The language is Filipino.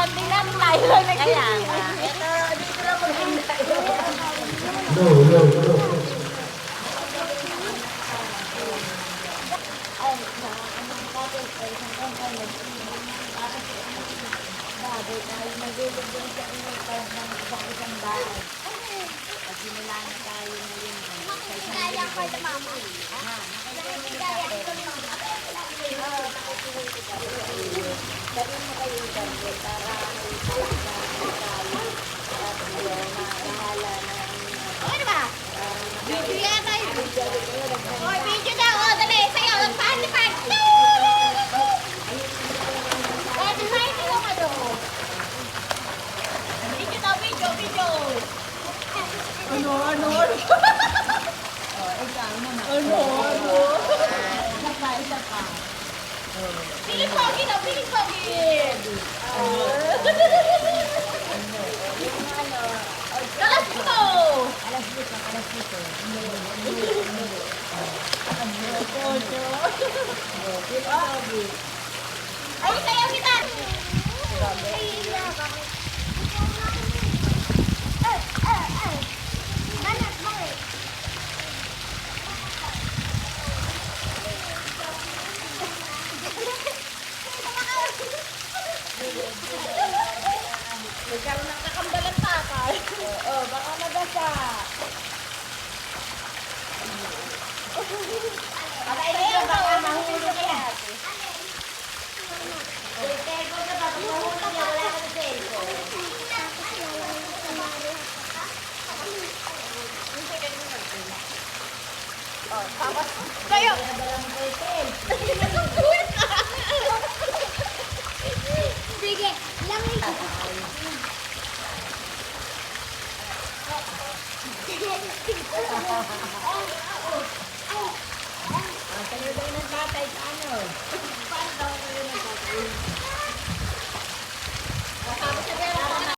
magdilan, tayo lang nag Kaya nga. Ito, dito lang maghintay. No, no, no. Baboy tayo magulog din sa inyong sa isang bahay. Pag simula na tayo ngayon. Kaya ko na mama. Sabi mo kayo sabi para bahala na Okay na ba? Video yata yun. Oy, video daw. O, dali. Sayo. Paan. Pwede na ito yung ano. Video daw. Video. Ano? Isa pa. Piling pogi daw. Piling pogi. Dalas mo. Alas dito. Hindi.